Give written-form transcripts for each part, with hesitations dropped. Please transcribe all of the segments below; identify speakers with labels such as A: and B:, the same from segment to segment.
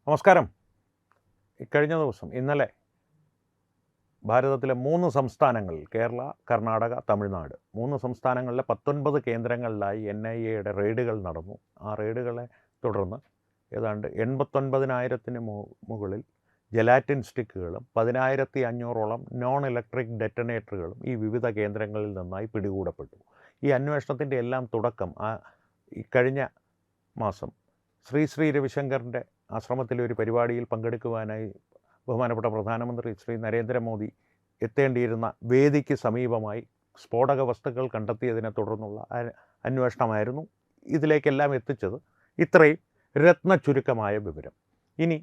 A: നമസ്കാരം. ഇക്കഴിഞ്ഞ ദിവസം ഇന്നലെ ഭാരതത്തിലെ 3 സംസ്ഥാനങ്ങളിൽ കേരള, കർണാടക, തമിഴ്നാട് 3 സംസ്ഥാനങ്ങളിലെ 19 കേന്ദ്രങ്ങളിലായി NIAയുടെ റെയ്ഡുകൾ നടന്നു. ആ റെയ്ഡുകളെ തുടർന്ന് ഏതാണ്ട് 89,000-ന് മുകളിൽ ജെലാറ്റിൻ സ്റ്റിക്കുകളും 10,500-ഓളം നോൺ ഇലക്ട്രിക് ഡെറ്റനേറ്ററുകളും ഈ വിവിധ കേന്ദ്രങ്ങളിൽ നിന്നായി പിടികൂടപ്പെട്ടു. ഈ അന്വേഷണത്തിൻ്റെ എല്ലാം തുടക്കം ഇക്കഴിഞ്ഞ മാസം ശ്രീ രവിശങ്കറിൻ്റെ ആശ്രമത്തിലെ ഒരു പരിപാടിയിൽ പങ്കെടുക്കുവാനായി ബഹുമാനപ്പെട്ട പ്രധാനമന്ത്രി ശ്രീ നരേന്ദ്രമോദി എത്തേണ്ടിയിരുന്ന വേദിക്ക് സമീപമായി സ്ഫോടക വസ്തുക്കൾ കണ്ടെത്തിയതിനെ തുടർന്നുള്ള അന്വേഷണമായിരുന്നു ഇതിലേക്കെല്ലാം എത്തിച്ചത്. ഇത്രയും രത്നചുരുക്കമായ വിവരം. ഇനി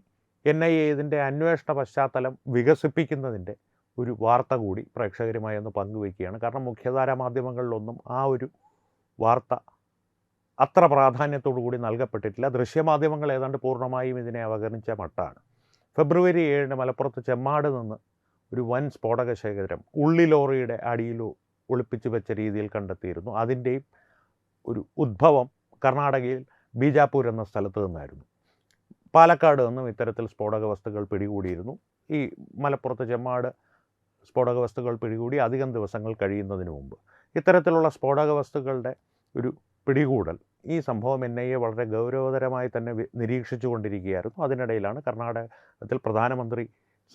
A: NIA ഇതിൻ്റെ അന്വേഷണ പശ്ചാത്തലം വികസിപ്പിക്കുന്നതിൻ്റെ ഒരു വാർത്ത കൂടി പ്രേക്ഷകരുമായി ഒന്ന് പങ്കുവയ്ക്കുകയാണ്. കാരണം മുഖ്യധാരാ മാധ്യമങ്ങളിലൊന്നും ആ ഒരു വാർത്ത അത്ര പ്രാധാന്യത്തോടു കൂടി നൽകപ്പെട്ടിട്ടില്ല. ദൃശ്യമാധ്യമങ്ങൾ ഏതാണ്ട് പൂർണ്ണമായും ഇതിനെ അവഗണിച്ച മട്ടാണ്. ഫെബ്രുവരി 7-ന് മലപ്പുറത്ത് ചെമ്മാട് നിന്ന് ഒരു വൻ സ്ഫോടക ശേഖരം ഉള്ളിലോറിയുടെ അടിയിൽ ഒളിപ്പിച്ചു വെച്ച രീതിയിൽ കണ്ടെത്തിയിരുന്നു. അതിൻ്റെയും ഒരു ഉദ്ഭവം കർണാടകയിൽ ബീജാപ്പൂർ എന്ന സ്ഥലത്ത് നിന്നായിരുന്നു. പാലക്കാട് നിന്നും ഇത്തരത്തിൽ സ്ഫോടക വസ്തുക്കൾ പിടികൂടിയിരുന്നു. ഈ മലപ്പുറത്ത് ചെമ്മാട് സ്ഫോടക വസ്തുക്കൾ പിടികൂടി അധികം ദിവസങ്ങൾ കഴിയുന്നതിന് മുമ്പ് ഇത്തരത്തിലുള്ള സ്ഫോടക വസ്തുക്കളുടെ ഒരു പിടികൂടൽ, ഈ സംഭവം NIA വളരെ ഗൗരവതരമായി തന്നെ നിരീക്ഷിച്ചു കൊണ്ടിരിക്കുകയായിരുന്നു. അതിനിടയിലാണ് കർണാടകത്തിൽ പ്രധാനമന്ത്രി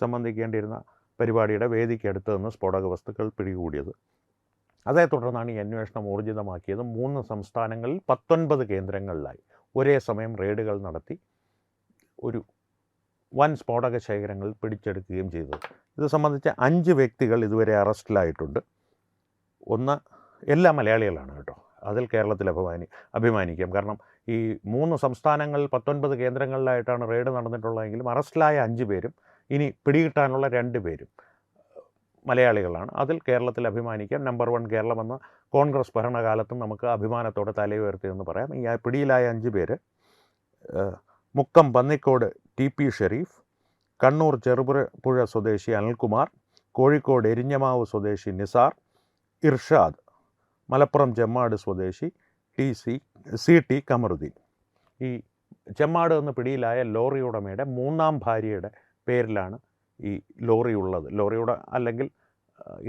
A: സംബന്ധിക്കേണ്ടിയിരുന്ന പരിപാടിയുടെ വേദിക്കടുത്ത് നിന്ന് സ്ഫോടക വസ്തുക്കൾ പിടികൂടിയത്. അതേ തുടർന്നാണ് ഈ അന്വേഷണം ഊർജിതമാക്കിയത്. 3 സംസ്ഥാനങ്ങളിൽ 19 കേന്ദ്രങ്ങളിലായി ഒരേ സമയം റെയ്ഡുകൾ നടത്തി ഒരു വൻ സ്ഫോടക ശേഖരങ്ങൾ പിടിച്ചെടുക്കുകയും ചെയ്തത്. ഇത് സംബന്ധിച്ച് 5 വ്യക്തികൾ ഇതുവരെ അറസ്റ്റിലായിട്ടുണ്ട്. ഒന്ന് എല്ലാ മലയാളികളാണ് കേട്ടോ. അതിൽ കേരളത്തിൽ അഭിമാനിക്കാം. കാരണം ഈ 3 സംസ്ഥാനങ്ങളിൽ 19 കേന്ദ്രങ്ങളിലായിട്ടാണ് റെയ്ഡ് നടന്നിട്ടുള്ളതെങ്കിലും അറസ്റ്റിലായ 5 പേരും ഇനി പിടികിട്ടാനുള്ള 2 പേരും മലയാളികളാണ്. അതിൽ കേരളത്തിൽ അഭിമാനിക്കാം. നമ്പർ 1 കേരളമെന്ന കോൺഗ്രസ് ഭരണകാലത്തും നമുക്ക് അഭിമാനത്തോടെ തലയുയർത്തിയെന്ന് പറയാം. ഈ പിടിയിലായ 5 പേര് മുക്കം പന്നിക്കോട് TP ഷെരീഫ്, കണ്ണൂർ ചെറുപുഴ സ്വദേശി അനിൽകുമാർ, കോഴിക്കോട് എരിഞ്ഞമാവ് സ്വദേശി നിസാർ, ഇർഷാദ്, മലപ്പുറം ചെമ്മാട് സ്വദേശി CT കമറുദ്ദീൻ. ഈ ചെമ്മാട് എന്ന് പിടിയിലായ ലോറി ഉടമയുടെ 3ാം ഭാര്യയുടെ പേരിലാണ് ഈ ലോറി ഉള്ളത്. ലോറിയുടെ അല്ലെങ്കിൽ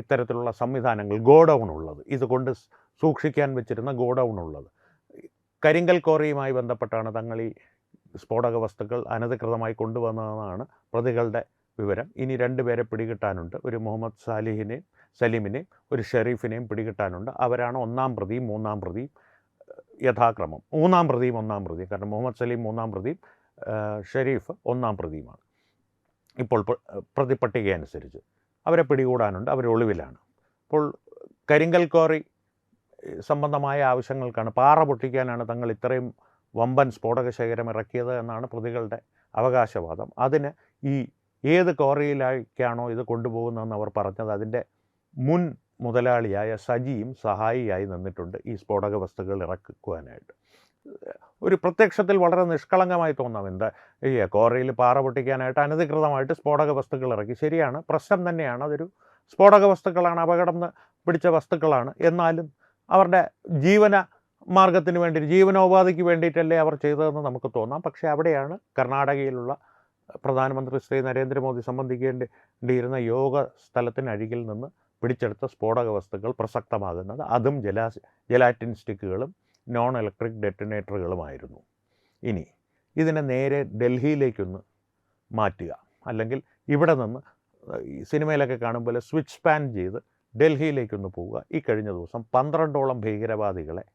A: ഇത്തരത്തിലുള്ള സംവിധാനങ്ങൾ ഗോഡൗൺ ഉള്ളത്, ഇതുകൊണ്ട് സൂക്ഷിക്കാൻ വെച്ചിരുന്ന ഗോഡൗൺ ഉള്ളത്. കരിങ്കൽ ക്വാറിയുമായി ബന്ധപ്പെട്ടാണ് തങ്ങൾ ഈ സ്ഫോടക വസ്തുക്കൾ അനധികൃതമായി കൊണ്ടുവന്നതെന്നാണ് പ്രതികളുടെ വിവരം. ഇനി 2 പേരെ പിടികിട്ടാനുണ്ട്. ഒരു മുഹമ്മദ് സലീമിനെയും ഒരു ഷെരീഫിനെയും പിടികിട്ടാനുണ്ട്. അവരാണ് 1ാം പ്രതിയും 3ാം പ്രതിയും യഥാക്രമം. 3ാം പ്രതിയും 1ാം പ്രതിയും, കാരണം മുഹമ്മദ് സലീം 3ാം പ്രതിയും ഷെരീഫ് 1ാം പ്രതിയുമാണ്. ഇപ്പോൾ പ്രതിപട്ടിക അനുസരിച്ച് അവരെ പിടികൂടാനുണ്ട്. അവർ ഒളിവിലാണ്. അപ്പോൾ കരിങ്കൽ ക്വാറി സംബന്ധമായ ആവശ്യങ്ങൾക്കാണ്, പാറ പൊട്ടിക്കാനാണ് തങ്ങൾ ഇത്രയും വമ്പൻ സ്ഫോടക ശേഖരം ഇറക്കിയത് എന്നാണ് പ്രതികളുടെ അവകാശവാദം. അതിന് ഈ ഏത് ക്വാറിയിലേക്കാണോ ഇത് കൊണ്ടുപോകുന്നതെന്ന് അവർ പറഞ്ഞത് അതിൻ്റെ മുൻ മുതലാളിയായ സജിയും സഹായിയായി നിന്നിട്ടുണ്ട് ഈ സ്ഫോടക വസ്തുക്കൾ ഇറക്കുവാനായിട്ട്. ഒരു പ്രത്യക്ഷത്തിൽ വളരെ നിഷ്കളങ്കമായി തോന്നാം. എന്താ ഈ ക്വാറിയിൽ പാറ പൊട്ടിക്കാനായിട്ട് അനധികൃതമായിട്ട് സ്ഫോടക വസ്തുക്കൾ ഇറക്കി. ശരിയാണ്, പ്രശ്നം തന്നെയാണ്. അതൊരു സ്ഫോടക വസ്തുക്കളാണ്, അപകടം പിടിച്ച വസ്തുക്കളാണ്. എന്നാലും അവരുടെ മാർഗത്തിന് വേണ്ടി, ജീവനോപാധിക്ക് വേണ്ടിയിട്ടല്ലേ അവർ ചെയ്തതെന്ന് നമുക്ക് തോന്നാം. പക്ഷേ അവിടെയാണ് കർണാടകയിലുള്ള പ്രധാനമന്ത്രി ശ്രീ നരേന്ദ്രമോദി സംബന്ധിക്കേണ്ടിയിരുന്ന യോഗ സ്ഥലത്തിനരികിൽ നിന്ന് പിടിച്ചെടുത്ത സ്ഫോടക വസ്തുക്കൾ പ്രസക്തമാകുന്നത്. അതും ജെലാറ്റിൻ സ്റ്റിക്കുകളും നോൺ ഇലക്ട്രിക് ഡെറ്റനേറ്ററുകളുമായിരുന്നു. ഇനി ഇതിനെ നേരെ ഡൽഹിയിലേക്കൊന്ന് മാറ്റുക, അല്ലെങ്കിൽ ഇവിടെ നിന്ന് ഈ സിനിമയിലൊക്കെ കാണും പോലെ സ്വിച്ച് സ്പാൻ ചെയ്ത് ഡൽഹിയിലേക്കൊന്ന് പോവുക. ഈ കഴിഞ്ഞ ദിവസം 12ഓളം ഭീകരവാദികളെ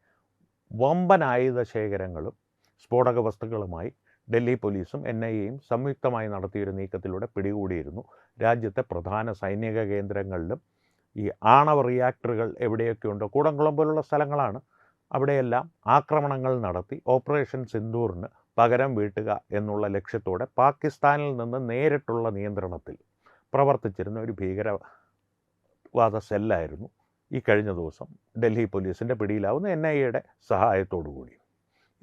A: വമ്പൻ ആയുധ ശേഖരങ്ങളും സ്ഫോടക വസ്തുക്കളുമായി ഡൽഹി പോലീസും NIAയും സംയുക്തമായി നടത്തിയൊരു നീക്കത്തിലൂടെ പിടികൂടിയിരുന്നു. രാജ്യത്തെ പ്രധാന സൈനിക കേന്ദ്രങ്ങളിലും ഈ ആണവ റിയാക്ടറുകൾ എവിടെയൊക്കെ ഉണ്ടോ, കൂടംകുളം പോലുള്ള സ്ഥലങ്ങളാണ്, അവിടെയെല്ലാം ആക്രമണങ്ങൾ നടത്തി ഓപ്പറേഷൻ സിന്ദൂറിന് പകരം വീട്ടുക എന്നുള്ള ലക്ഷ്യത്തോടെ പാകിസ്ഥാനിൽ നിന്ന് നേരിട്ടുള്ള നിയന്ത്രണത്തിൽ പ്രവർത്തിച്ചിരുന്ന ഒരു ഭീകരവാദ സെല്ലായിരുന്നു ഈ കഴിഞ്ഞ ദിവസം ഡൽഹി പോലീസിൻ്റെ പിടിയിലാവുന്ന NIAയുടെ സഹായത്തോടു കൂടി.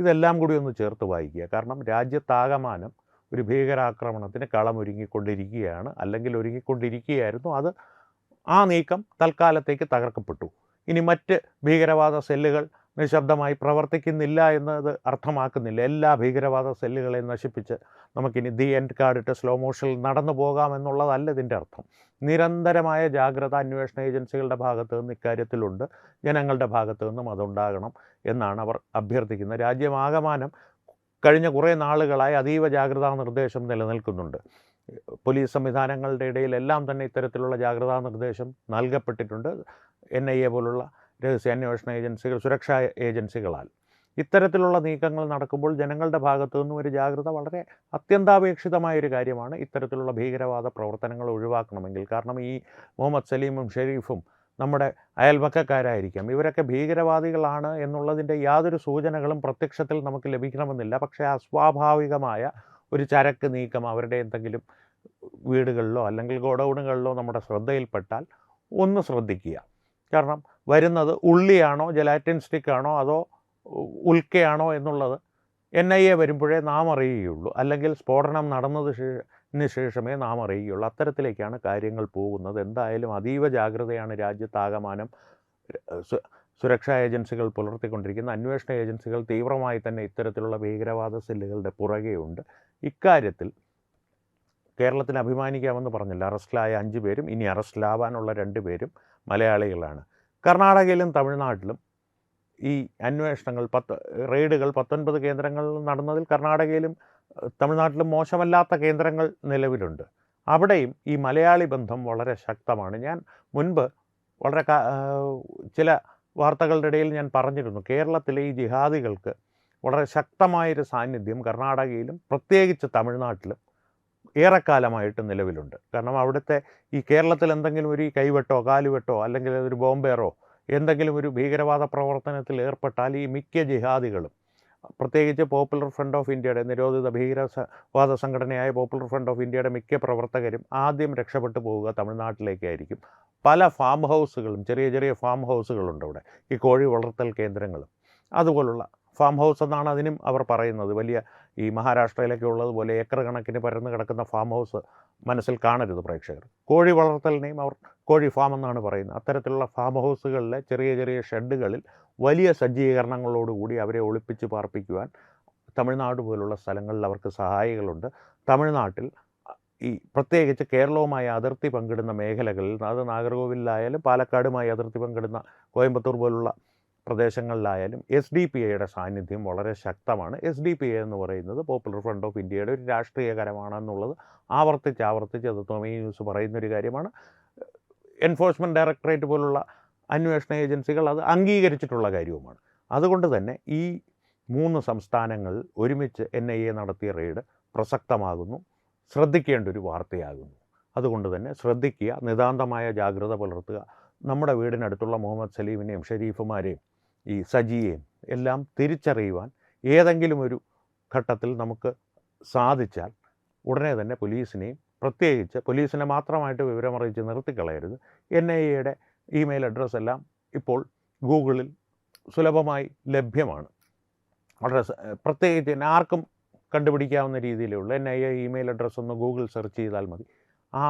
A: ഇതെല്ലാം കൂടി ഒന്ന് ചേർത്ത് വായിക്കുക. കാരണം രാജ്യത്താകമാനം ഒരു ഭീകരാക്രമണത്തിന് കളമൊരുങ്ങിക്കൊണ്ടിരിക്കുകയാണ്, അല്ലെങ്കിൽ ഒരുങ്ങിക്കൊണ്ടിരിക്കുകയായിരുന്നു. ആ നീക്കം തൽക്കാലത്തേക്ക് തകർക്കപ്പെട്ടു. ഇനി മറ്റ് ഭീകരവാദ സെല്ലുകൾ നിശബ്ദമായി പ്രവർത്തിക്കുന്നില്ല എന്നത് അർത്ഥമാക്കുന്നില്ല. എല്ലാ ഭീകരവാദ സെല്ലുകളെയും നശിപ്പിച്ച് നമുക്കിനി ദി എൻഡ് കാർഡിട്ട് സ്ലോ മോഷനിൽ നടന്നു പോകാമെന്നുള്ളതല്ല ഇതിൻ്റെ അർത്ഥം. നിരന്തരമായ ജാഗ്രത അന്വേഷണ ഏജൻസികളുടെ ഭാഗത്തു നിന്ന് ഇക്കാര്യത്തിലുണ്ട്. ജനങ്ങളുടെ ഭാഗത്തു നിന്നും അതുണ്ടാകണം എന്നാണ് അവർ അഭ്യർത്ഥിക്കുന്നത്. രാജ്യമാകമാനം കഴിഞ്ഞ കുറേ നാളുകളായി അതീവ ജാഗ്രതാ നിർദ്ദേശം നിലനിൽക്കുന്നുണ്ട്. പോലീസ് സംവിധാനങ്ങളുടെ ഇടയിലെല്ലാം തന്നെ ഇത്തരത്തിലുള്ള ജാഗ്രതാ നിർദ്ദേശം നൽകപ്പെട്ടിട്ടുണ്ട്. NIA പോലുള്ള രഹസ്യാന്വേഷണ ഏജൻസികൾ, സുരക്ഷാ ഏജൻസികളാൽ. ഇത്തരത്തിലുള്ള നീക്കങ്ങൾ നടക്കുമ്പോൾ ജനങ്ങളുടെ ഭാഗത്തു നിന്നും ഒരു ജാഗ്രത വളരെ അത്യന്താപേക്ഷിതമായൊരു കാര്യമാണ്. ഇത്തരത്തിലുള്ള ഭീകരവാദ പ്രവർത്തനങ്ങൾ ഒഴിവാക്കണമെങ്കിൽ. കാരണം ഈ മുഹമ്മദ് സലീമും ഷെരീഫും നമ്മുടെ അയൽപക്കക്കാരായിരിക്കാം. ഇവരൊക്കെ ഭീകരവാദികളാണ് എന്നുള്ളതിൻ്റെ യാതൊരു സൂചനകളും പ്രത്യക്ഷത്തിൽ നമുക്ക് ലഭിക്കണമെന്നില്ല. പക്ഷേ അസ്വാഭാവികമായ ഒരു ചരക്ക് നീക്കം അവരുടെ എന്തെങ്കിലും വീടുകളിലോ അല്ലെങ്കിൽ ഗോഡൗണുകളിലോ നമ്മുടെ ശ്രദ്ധയിൽപ്പെട്ടാൽ ഒന്ന് ശ്രദ്ധിക്കുക. കാരണം വരുന്നത് ഉള്ളിയാണോ ജെലാറ്റിൻ സ്റ്റിക്കാണോ അതോ ഉൽക്കയാണോ എന്നുള്ളത് NIA വരുമ്പോഴേ നാം അറിയുകയുള്ളൂ, അല്ലെങ്കിൽ സ്ഫോടനം നടന്നതിന് ശേഷമേ നാം അറിയുകയുള്ളൂ. അത്തരത്തിലേക്കാണ് കാര്യങ്ങൾ പോകുന്നത്. എന്തായാലും അതീവ ജാഗ്രതയാണ് രാജ്യത്താകമാനം സുരക്ഷാ ഏജൻസികൾ പുലർത്തിക്കൊണ്ടിരിക്കുന്ന. അന്വേഷണ ഏജൻസികൾ തീവ്രമായി തന്നെ ഇത്തരത്തിലുള്ള ഭീകരവാദ സെല്ലുകളുടെ പുറകെയുണ്ട്. ഇക്കാര്യത്തിൽ കേരളത്തിന് അഭിമാനിക്കാമെന്ന് പറഞ്ഞില്ല. അറസ്റ്റിലായ 5 പേരും ഇനി അറസ്റ്റിലാവാനുള്ള 2 പേരും മലയാളികളാണ്. കർണാടകയിലും തമിഴ്നാട്ടിലും ഈ അന്വേഷണങ്ങൾ റെയ്ഡുകൾ 19 കേന്ദ്രങ്ങളിൽ നടന്നതിൽ കർണാടകയിലും തമിഴ്നാട്ടിലും മോശമല്ലാത്ത കേന്ദ്രങ്ങൾ നിലവിലുണ്ട്. അവിടെയും ഈ മലയാളി ബന്ധം വളരെ ശക്തമാണ്. ഞാൻ മുൻപ് വളരെ ചില വാർത്തകളുടെ ഇടയിൽ ഞാൻ പറഞ്ഞിരുന്നു, കേരളത്തിലെ ഈ ജിഹാദികൾക്ക് വളരെ ശക്തമായൊരു സാന്നിധ്യം കർണാടകയിലും പ്രത്യേകിച്ച് തമിഴ്നാട്ടിലും ഏറെക്കാലമായിട്ട് നിലവിലുണ്ട്. കാരണം അവിടുത്തെ ഈ കേരളത്തിൽ എന്തെങ്കിലും ഒരു കൈവെട്ടോ കാലുവെട്ടോ അല്ലെങ്കിൽ ഒരു ബോംബേറോ എന്തെങ്കിലും ഒരു ഭീകരവാദ പ്രവർത്തനത്തിൽ ഏർപ്പെട്ടാൽ ഈ മിക്ക ജിഹാദികളും, പ്രത്യേകിച്ച് പോപ്പുലർ ഫ്രണ്ട് ഓഫ് ഇന്ത്യയുടെ നിരോധിത ഭീകരവാദ സംഘടനയായ പോപ്പുലർ ഫ്രണ്ട് ഓഫ് ഇന്ത്യയുടെ മിക്ക പ്രവർത്തകരും ആദ്യം രക്ഷപ്പെട്ടു പോവുക തമിഴ്നാട്ടിലേക്കായിരിക്കും. പല ഫാം ഹൗസുകളും, ചെറിയ ചെറിയ ഫാം ഹൗസുകളുണ്ട് അവിടെ, ഈ കോഴി വളർത്തൽ കേന്ദ്രങ്ങളും. അതുപോലുള്ള ഫാം ഹൗസ് എന്നാണ് അതിനും അവർ പറയുന്നത്. വലിയ ഈ മഹാരാഷ്ട്രയിലൊക്കെ ഉള്ളതുപോലെ ഏക്കർ കണക്കിന് പരന്ന് കിടക്കുന്ന ഫാം ഹൗസ് മനസ്സിൽ കാണരുത് പ്രേക്ഷകർ. കോഴി വളർത്തലിനെയും അവർ കോഴി ഫാം എന്നാണ് പറയുന്നത്. അത്തരത്തിലുള്ള ഫാം ഹൗസുകളിലെ ചെറിയ ചെറിയ ഷെഡുകളിൽ വലിയ സജ്ജീകരണങ്ങളോടുകൂടി അവരെ ഒളിപ്പിച്ച് പാർപ്പിക്കുവാൻ തമിഴ്നാട് പോലുള്ള സ്ഥലങ്ങളിൽ അവർക്ക് സഹായികളുണ്ട്. തമിഴ്നാട്ടിൽ ഈ പ്രത്യേകിച്ച് കേരളവുമായി അതിർത്തി പങ്കിടുന്ന മേഖലകളിൽ, അത് നാഗർകോവിലായാലും പാലക്കാടുമായി അതിർത്തി പങ്കിടുന്ന കോയമ്പത്തൂർ പോലുള്ള പ്രദേശങ്ങളിലായാലും SDPIയുടെ സാന്നിധ്യം വളരെ ശക്തമാണ്. SDPI എന്ന് പറയുന്നത് പോപ്പുലർ ഫ്രണ്ട് ഓഫ് ഇന്ത്യയുടെ ഒരു രാഷ്ട്രീയകരമാണെന്നുള്ളത് ആവർത്തിച്ച് അത് തോമി ന്യൂസ് പറയുന്നൊരു കാര്യമാണ്. എൻഫോഴ്സ്മെൻറ്റ് ഡയറക്ടറേറ്റ് പോലുള്ള അന്വേഷണ ഏജൻസികൾ അത് അംഗീകരിച്ചിട്ടുള്ള കാര്യവുമാണ്. അതുകൊണ്ട് തന്നെ ഈ 3 സംസ്ഥാനങ്ങൾ ഒരുമിച്ച് NIA നടത്തിയ റെയ്ഡ് പ്രസക്തമാകുന്നു, ശ്രദ്ധിക്കേണ്ട ഒരു വാർത്തയാകുന്നു. അതുകൊണ്ട് തന്നെ ശ്രദ്ധിക്കുക, നിതാന്തമായ ജാഗ്രത പുലർത്തുക. നമ്മുടെ വീടിനടുത്തുള്ള മുഹമ്മദ് സലീമിനെയും ഷെരീഫുമാരെയും ഈ സജിയെയും എല്ലാം തിരിച്ചറിയുവാൻ ഏതെങ്കിലും ഒരു ഘട്ടത്തിൽ നമുക്ക് സാധിച്ചാൽ ഉടനെ തന്നെ പോലീസിനെയും, പ്രത്യേകിച്ച് പോലീസിനെ മാത്രമായിട്ട് വിവരമറിയിച്ച് നിർത്തിക്കളയരുത്. NIAയുടെ ഇമെയിൽ അഡ്രസ്സ് എല്ലാം ഇപ്പോൾ ഗൂഗിളിൽ സുലഭമായി ലഭ്യമാണ്. വളരെ പ്രത്യേകിച്ച് ആർക്കും കണ്ടുപിടിക്കാവുന്ന രീതിയിലുള്ള NIA ഇമെയിൽ അഡ്രസ്സ് ഒന്ന് ഗൂഗിൾ സെർച്ച് ചെയ്താൽ മതി. ആ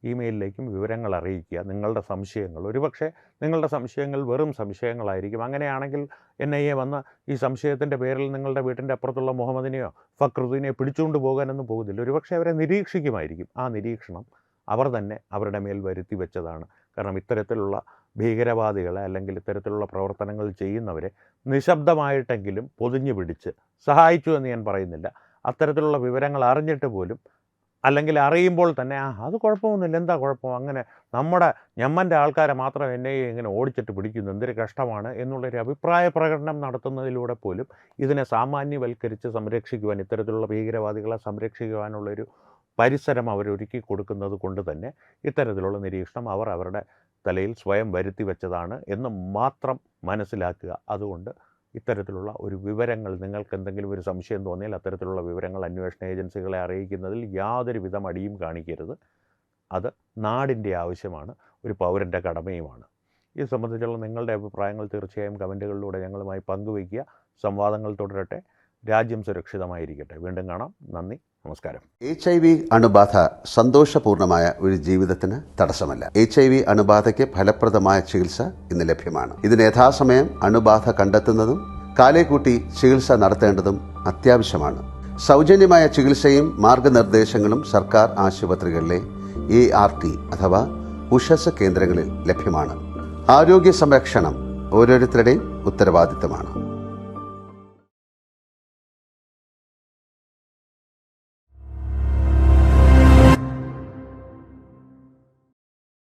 A: ഇമെയിലിലേക്കും വിവരങ്ങൾ അറിയിക്കുക, നിങ്ങളുടെ സംശയങ്ങൾ. ഒരുപക്ഷെ നിങ്ങളുടെ സംശയങ്ങൾ വെറും സംശയങ്ങളായിരിക്കും. അങ്ങനെയാണെങ്കിൽ NIA വന്ന് ഈ സംശയത്തിൻ്റെ പേരിൽ നിങ്ങളുടെ വീട്ടിൻ്റെ അപ്പുറത്തുള്ള മുഹമ്മദിനെയോ ഫക്രുദ്ദീനെയോ പിടിച്ചുകൊണ്ട് പോകാനൊന്നും പോകുന്നില്ല. ഒരുപക്ഷെ അവരെ നിരീക്ഷിക്കുമായിരിക്കും. ആ നിരീക്ഷണം അവർ തന്നെ അവരുടെ മേൽ വരുത്തി വെച്ചതാണ്. കാരണം ഇത്തരത്തിലുള്ള ഭീകരവാദികളെ അല്ലെങ്കിൽ ഇത്തരത്തിലുള്ള പ്രവർത്തനങ്ങൾ ചെയ്യുന്നവരെ നിശബ്ദമായിട്ടെങ്കിലും പൊതിഞ്ഞു പിടിച്ച് സഹായിച്ചു എന്ന് ഞാൻ പറയുന്നില്ല. അത്തരത്തിലുള്ള വിവരങ്ങൾ അറിഞ്ഞിട്ട് പോലും, അല്ലെങ്കിൽ അറിയുമ്പോൾ തന്നെ അത് കുഴപ്പമൊന്നുമില്ല, എന്താ കുഴപ്പം, അങ്ങനെ നമ്മുടെ ഞമ്മൻ്റെ ആൾക്കാരെ മാത്രം NIA ഇങ്ങനെ ഓടിച്ചിട്ട് പിടിക്കുന്നു, എന്തൊരു കഷ്ടമാണ് എന്നുള്ളൊരു അഭിപ്രായ പ്രകടനം നടത്തുന്നതിലൂടെ പോലും ഇതിനെ സാമാന്യവൽക്കരിച്ച് സംരക്ഷിക്കുവാൻ, ഇത്തരത്തിലുള്ള ഭീകരവാദികളെ സംരക്ഷിക്കുവാനുള്ളൊരു പരിസരം അവരൊരുക്കി കൊടുക്കുന്നത് കൊണ്ട് തന്നെ ഇത്തരത്തിലുള്ള നിരീക്ഷണം അവർ അവരുടെ തലയിൽ സ്വയം വരുത്തി വെച്ചതാണ് എന്ന് മാത്രം മനസ്സിലാക്കുക. അതുകൊണ്ട് ഇത്തരത്തിലുള്ള ഒരു വിവരങ്ങൾ, നിങ്ങൾക്ക് എന്തെങ്കിലും ഒരു സംശയം തോന്നിയാൽ അത്തരത്തിലുള്ള വിവരങ്ങൾ അന്വേഷണ ഏജൻസികളെ അറിയിക്കുന്നതിൽ യാതൊരുവിധ മടിയും കാണിക്കരുത്. അത് നാടിൻ്റെ ആവശ്യമാണ്, ഒരു പൗരൻ്റെ കടമയുമാണ്. ഇത് സംബന്ധിച്ചുള്ള നിങ്ങളുടെ അഭിപ്രായങ്ങൾ തീർച്ചയായും കമൻറ്റുകളിലൂടെ ഞങ്ങളുമായി പങ്കുവയ്ക്കുക. സംവാദങ്ങൾ തുടരട്ടെ. രാജ്യം സുരക്ഷിതമായിരിക്കട്ടെ. വീണ്ടും കാണാം. നന്ദി, നമസ്കാരം.
B: HIV അണുബാധ സന്തോഷപൂർണമായ ഒരു ജീവിതത്തിന് തടസ്സമല്ല. HIV അണുബാധയ്ക്ക് ഫലപ്രദമായ ചികിത്സ ഇന്ന് ലഭ്യമാണ്. ഇതിന് യഥാസമയം അണുബാധ കണ്ടെത്തുന്നതും കാലേക്കൂട്ടി ചികിത്സ നടത്തേണ്ടതും അത്യാവശ്യമാണ്. സൗജന്യമായ ചികിത്സയും മാർഗനിർദ്ദേശങ്ങളും സർക്കാർ ആശുപത്രികളിലെ ART അഥവാ ഉഷസ് കേന്ദ്രങ്ങളിൽ ലഭ്യമാണ്. ആരോഗ്യ സംരക്ഷണം ഓരോരുത്തരുടെയും ഉത്തരവാദിത്തമാണ്.